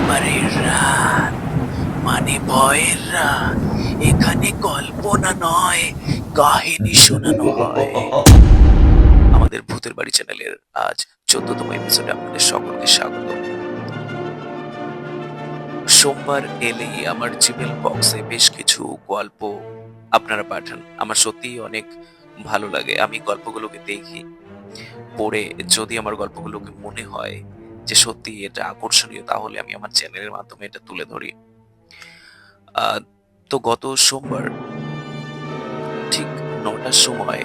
সোমবারের রাত মানে ভয়ের রাত। এখানে কল্পনা নয়, কাহিনী শোনানো হয়। আমাদের ভূতের বাড়ি চ্যানেলের আজ 14তম এপিসোডে আপনাদের সকলকে স্বাগত। সোমবার এলেই আমার জিমেল বক্সে বেশ কিছু গল্প আপনারা পাঠান। আমার সত্যিই অনেক ভালো লাগে। আমি গল্পগুলোকে দেখি, পড়ে যদি আমার গল্পগুলোকে মনে হয় যে সত্যি এটা আকর্ষণীয়, তাহলে আমি আমার চ্যানেলের মাধ্যমে এটা তুলে ধরি। তো গত সোমবার ঠিক ৯টার সময়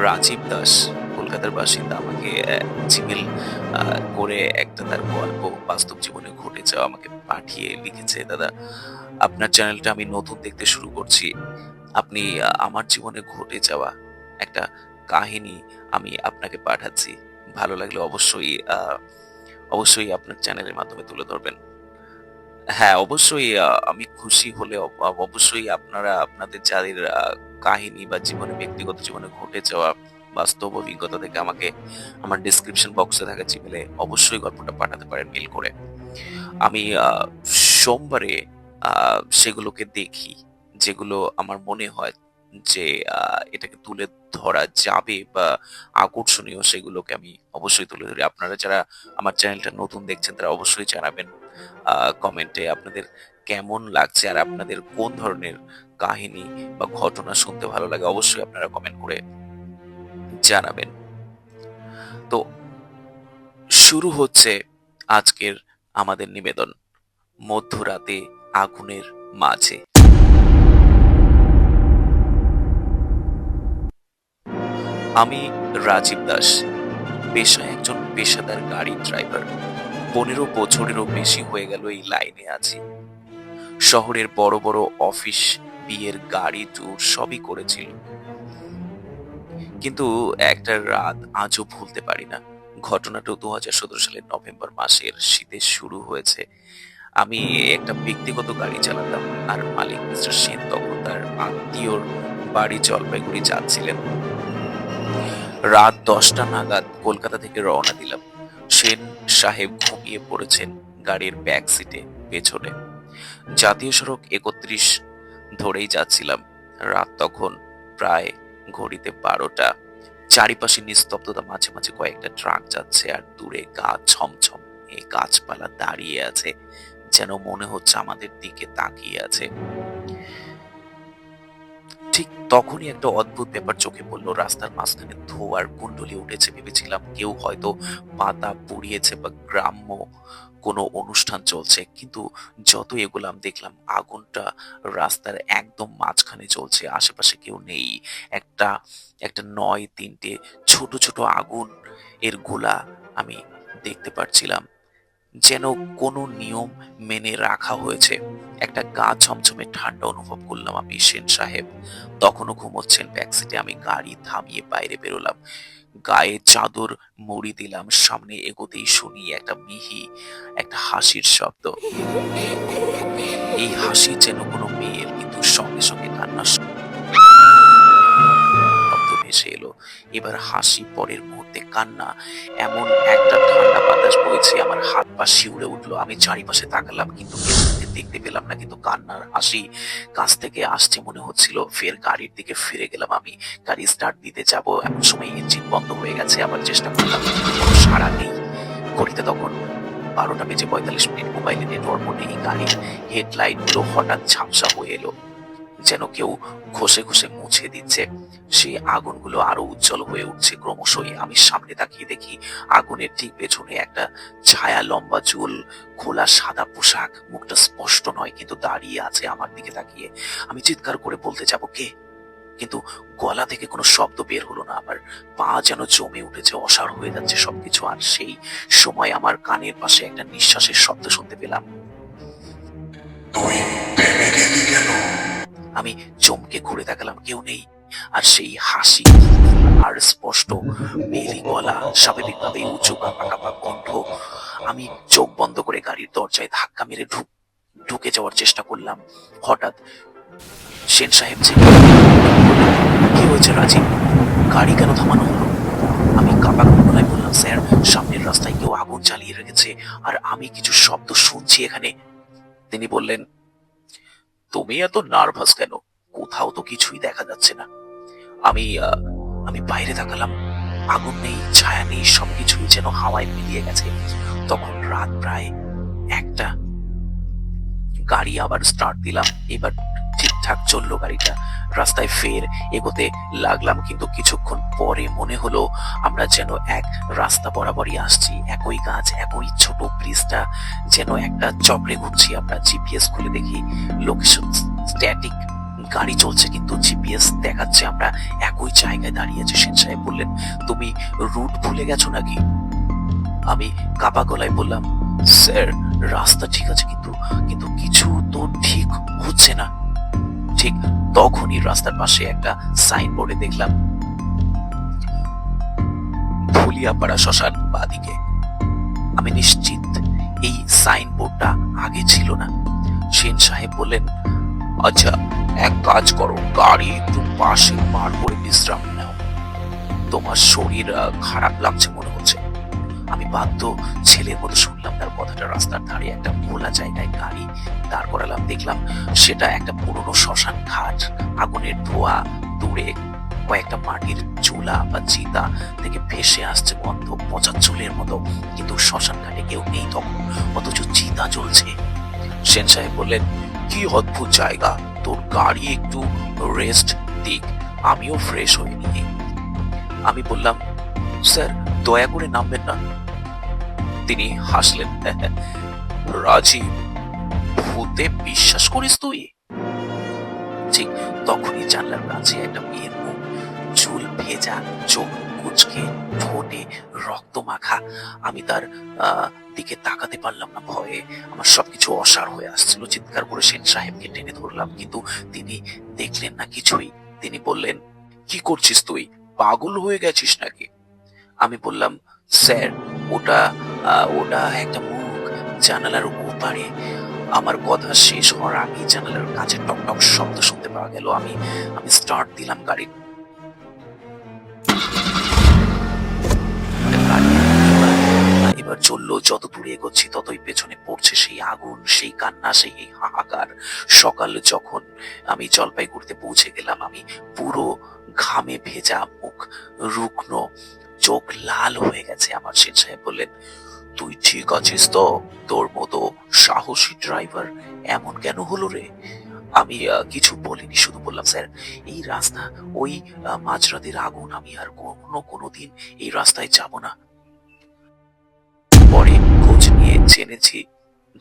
রাজীব দাস, কলকাতার বাসিন্দা, আমাকে জিমেল করে একটা তার গল্প বাস্তব জীবনে ঘটে যাওয়া আমাকে পাঠিয়ে লিখেছে, দাদা আপনার চ্যানেলটা আমি নতুন দেখতে শুরু করছি। আপনি আমার জীবনে ঘটে যাওয়া একটা কাহিনী আমি আপনাকে পাঠাচ্ছি। ভালো লাগলে অবশ্যই আপনার চ্যানেলের মাধ্যমে তুলে ধরবেন। হ্যাঁ, অবশ্যই আমি খুশি হলে অবশ্যই আপনারা আপনাদের যাদের কাহিনী বা ব্যক্তিগত জীবনে ঘটে যাওয়া বাস্তব অভিজ্ঞতা থেকে আমাকে আমার ডেসক্রিপশন বক্সে থাকা জিমেলে অবশ্যই গল্পটা পাঠাতে পারেন মেইল করে। আমি সোমবারে সেগুলোকে দেখি, যেগুলো আমার মনে হয় যে এটাকে তুলে ধরা যাবে বা আকর্ষণীয়, সেগুলোকে আমি অবশ্যই তুলে ধরি। আপনারা যারা আমার চ্যানেলটা নতুন দেখছেন তারা অবশ্যই জানাবেন কমেন্টে আপনাদের কেমন লাগছে, আর আপনাদের কোন ধরনের কাহিনী বা ঘটনা শুনতে ভালো লাগে। অবশ্যই আপনারা কমেন্ট করে জানাবেন। তো শুরু হচ্ছে আজকের আমাদের নিবেদন, মধ্যরাতে আগুনের মাঝে। আমি রাজীব দাস, পেশায় একজন পেশাদার গাড়ি ড্রাইভার। 15 বছরেরও বেশি হয়ে গেল এই লাইনে আছি। শহরের বড় বড় অফিস, বিয়ের গাড়ি ট্যুর সবই করেছিল, কিন্তু একটা রাত আজও ভুলতে পারি না। ঘটনাটা 2017 সালের নভেম্বর মাসের শীতে শুরু হয়েছে। আমি একটা ব্যক্তিগত গাড়ি চালাতাম, আর মালিক মিস্টার সেন তখন তার আত্মীয়র বাড়ি জলপাইগুড়ি যাচ্ছিলেন। রাত 10টা নাগাদ কলকাতা থেকে রওনা দিলাম। সেন সাহেব ঘুমিয়ে পড়েছেন গাড়ির ব্যাক সিটে পেছনে। জাতীয় সড়ক 31 ধরেই যাচ্ছিলাম। রাত তখন প্রায় ঘড়িতে 12টা। চারিপাশে নিস্তব্ধতা, মাঝে মাঝে কয়েকটা ট্রাক যাচ্ছে, আর দূরে গাছ ছমছম এই গাছপালা দাঁড়িয়ে আছে, যেন মনে হচ্ছে আমাদের দিকে তাকিয়ে আছে। ঠিক তখনই একটা অদ্ভুত ব্যাপার চোখে পড়লো। রাস্তার মাঝখানে ধোঁয়ার কুণ্ডলি উঠেছে। ভেবেছিলাম কেউ হয়তো পাতা পুড়িয়েছে বা গ্রাম্য কোনো অনুষ্ঠান চলছে, কিন্তু যত এগোলাম দেখলাম আগুনটা রাস্তার একদম মাঝখানে চলছে। আশেপাশে কেউ নেই। একটা একটা 9-3টে ছোট ছোট আগুন এর গোলা আমি দেখতে পাচ্ছিলাম, যেন কোনো নিয়ম মেনে রাখা হয়েছে। একটা গা ছমছমে ঠান্ডা অনুভব করলাম আমি। সেন সাহেব তখনও ঘুমোচ্ছেন ব্যাক সিটে। আমি গাড়ি থামিয়ে বাইরে বেরোলাম, গায়ে চাদর মুড়ি দিলাম। সামনে এগোতেই শুনি একটা মিহি একটা হাসির শব্দ। এই হাসি যেন কোনো মেয়ের, কিন্তু সঙ্গে সঙ্গে কান্নার শব্দ ভেসে এলো। এবার হাসি, পরের মুহূর্তে কান্না। এমন একটা ঠান্ডা বাতাস বইছে, আমার হাত পা শিউরে উঠলো। আমি চারিপাশে তাকালাম, কিন্তু কেউ দেখতে পেলাম না, কিন্তু কান্নার হাসি কাছ থেকে আসছে মনে হচ্ছিল। ফের গাড়ির দিকে ফিরে গেলাম আমি। গাড়ি স্টার্ট দিতে যাব, এমন সময় ইঞ্জিন বন্ধ হয়ে গেছে। আবার চেষ্টা করলাম, কিন্তু কোনো সাড়া নেই। ঘড়িতে তখন 12টা বেজে 45 মিনিট। মোবাইলে নেটওয়ার্কও নেই। গাড়ির হেডলাইট গুলো হঠাৎ ঝাপসা হয়ে এলো, যেন কেউ ঘষে ঘষে মুছে দিচ্ছে। সেই আগুনগুলো আরো উজ্জ্বল হয়ে উঠছে ক্রমশই। আমি সামনে তাকিয়ে দেখি আগুনের ঠিক পেছনে একটা ছায়া, লম্বা চুল, খোলা সাদা পোশাক, মুখটা স্পষ্ট নয় কিন্তু দাঁড়িয়ে আছে আমার দিকে তাকিয়ে। আমি চিৎকার করে বলতে যাব কে, কিন্তু গলা থেকে কোনো শব্দ বের হলো না। আমার পা যেন জমে উঠেছে, অসাড় হয়ে যাচ্ছে সবকিছু। আর সেই সময় আমার কানের পাশে একটা নিঃশ্বাসের শব্দ শুনতে পেলাম। তুই থেমে গেলি কেন? আমি চমকে ঘুরে তাকালাম, কেউ নেই। আর সেই হাসি আর স্পষ্ট, মেয়েলি গলা, স্বাভাবিকভাবে উঁচু কাঁপা কাঁপা কণ্ঠ। আমি চোখ বন্ধ করে গাড়ির দরজায় ধাক্কা মেরে ঢুকে যাওয়ার চেষ্টা করলাম। হঠাৎ সেন সাহেব কি হয়েছে রাজীব, গাড়ি কেন থামানো হলো? আমি কাঁপা গলায় বললাম, স্যার সামনের রাস্তায় কেউ আগুন চালিয়ে রেখেছে আর আমি কিছু শব্দ শুনছি এখানে। তিনি বললেন, তুমি এত নার্ভাস কেন? কোথাও তো কিছুই দেখা যাচ্ছে না। আমি আমি বাইরে তাকালাম, আগুন নেই, ছায়া নেই, সবকিছুই যেন হাওয়ায় মিলিয়ে গেছে। তখন রাত প্রায় 1টা। গাড়ি আবার স্টার্ট দিলাম, এবার ঠিকঠাক চললো গাড়িটা। রাস্তায় ফের এগোতে লাগলাম, কিন্তু কিছুক্ষণ পরে মনে হলো আমরা যেন এক রাস্তা বরাবরই আসছি। একই গাছ, একই ছোট ব্রিজটা যেন একটা চক্রে ঘুরছি আমরা। জিপিএস খুলে দেখি লোকেশন স্ট্যাটিক, গাড়ি চলছে কিন্তু জিপিএস দেখাচ্ছে আমরা একই জায়গায় দাঁড়িয়ে আছি। সেন সাহেব বললেন, তুমি রুট ভুলে গেছো নাকি? আমি কাপা গলায় বললাম, স্যার রাস্তা ঠিক আছে, কিন্তু কিন্তু কিছু তো ঠিক হচ্ছে না। ঠিক তখনই রাস্তার পাশে একটা সাইনবোর্ডে দেখলাম ধুলিয়াপাড়া শ্মশান বাদিকে। আমি নিশ্চিত এই সাইনবোর্ডটা আগে ছিল না। সেন সাহেব বললেন, আচ্ছা এক কাজ করো, গাড়ি একটু পাশে পার করে বিশ্রাম নাও, তোমার শরীর খারাপ লাগছে মনে হচ্ছে। আমি বাধ্য ছেলের মতো শুনলাম তার কথাটা। রাস্তার ধারে একটা খোলা জায়গায় গাড়ি দাঁড় করালাম। দেখলাম সেটা একটা পুরনো শ্মশান ঘাট। আগুনের ধোঁয়া, দূরে কয়েকটা মাটির চুলা বা চিতা থেকে ভেসে আসছে গন্ধ, পচা চুলের মতো। কিন্তু শ্মশান ঘাটে কেউ নেই তখন, অথচ চিতা জ্বলছে। সেন সাহেব বললেন, কি অদ্ভুত জায়গা, তোর গাড়ি একটু রেস্ট দিক, আমিও ফ্রেশ হয়ে নিই। আমি বললাম, স্যার দয়া করে নামবেন না। তিনি হাসলেন, রাজীব, ভূতে বিশ্বাস করিস তুই? ঠিক তখনই জানলার কাছে একটা মেয়ের মুখ, চুল ভেজা, চোখ কুচকে, ঠোঁটে রক্ত মাখা। আমি তার দিকে তাকাতে পারলাম না, ভয়ে আমার সবকিছু অসাড় হয়ে আসছিল। চিৎকার করে সেন সাহেবকে টেনে ধরলাম, কিন্তু তিনি দেখলেন না কিছুই। তিনি বললেন, কি করছিস তুই, পাগল হয়ে গেছিস নাকি? আমি বললাম, স্যার ওটা ওটা একটা মুখ জানালার ওপারে। আমার কথা শেষ হওয়ার আগেই জানালার কাছে টকটক শব্দ শুনতে পাওয়া গেল। আমি আমি স্টার্ট দিলাম গাড়ি। এবার চললো, যত দূরে এগোচ্ছি ততই পেছনে পড়ছে সেই আগুন, সেই কান্না, সেই হাহাকার। সকাল যখন আমি জলপাইগুড়িতে পৌঁছে গেলাম, আমি পুরো ঘামে ভেজা, মুখ রুগ্ন, চোখ লাল হয়ে গেছে আমার। সেন সাহেব বললেন, তুই ঠিক আছিস তো? তোর মতো সাহসী ড্রাইভার এমন কেন হলো রে? আমি কিছু বলিনি, শুধু বললাম, স্যার এই রাস্তা, ওই মাঝরাতের আগুন, আমি আর কোনোদিন এই রাস্তায় যাব না। পরে খোঁজ নিয়ে জেনেছি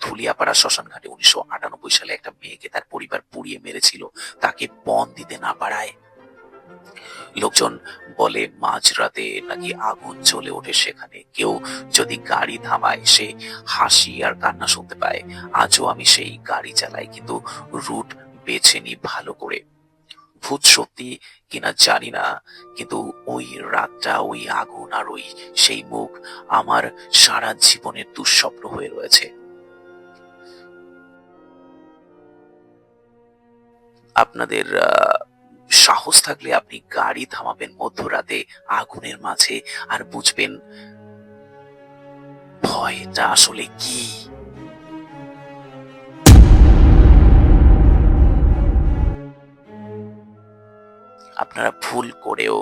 ধুলিয়াপাড়া শ্মশান ঘাটে 1998 সালে একটা মেয়েকে তার পরিবার পুড়িয়ে মেরেছিল, তাকে পণ দিতে না পারায়। লোকজন বলে মাঝরাতে নাকি আগুন জ্বলে ওঠে সেখানে, কেউ যদি গাড়ি থামায় সে হাসি আর কান্না শুনতে পায়। আজও আমি সেই গাড়ি চালাই, কিন্তু রুট বেছে নি ভালো করে। ভূত সত্যি কিনা জানি না, কিন্তু ওই রাতটা, ওই আগুন আর ওই সেই মুখ আমার সারা জীবনের দুঃস্বপ্ন হয়ে রয়েছে। আপনাদের সাহস থাকলে আপনি গাড়ি থামাবেন মধ্যরাতে আগুনের মাঝে, আর বুঝবেন ভয়টা আসলে কি। আপনারা ভুল করেও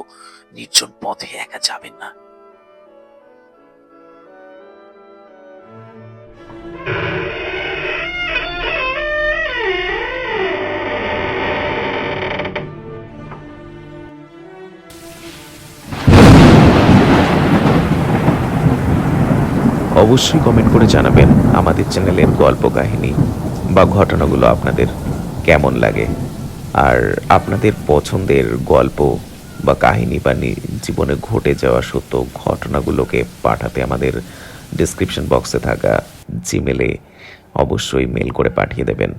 নির্জন পথে একা যাবেন না। অবশ্যই কমেন্ট করে জানাবেন আমাদের চ্যানেলের গল্প কাহিনী বা ঘটনাগুলো আপনাদের কেমন লাগে। আর আপনাদের পছন্দের গল্প বা কাহিনী বা জীবনে ঘটে যাওয়া সত্য ঘটনাগুলোকে পাঠাতে আমাদের ডেসক্রিপশন বক্সে থাকা জিমেলে অবশ্যই মেল করে পাঠিয়ে দেবেন।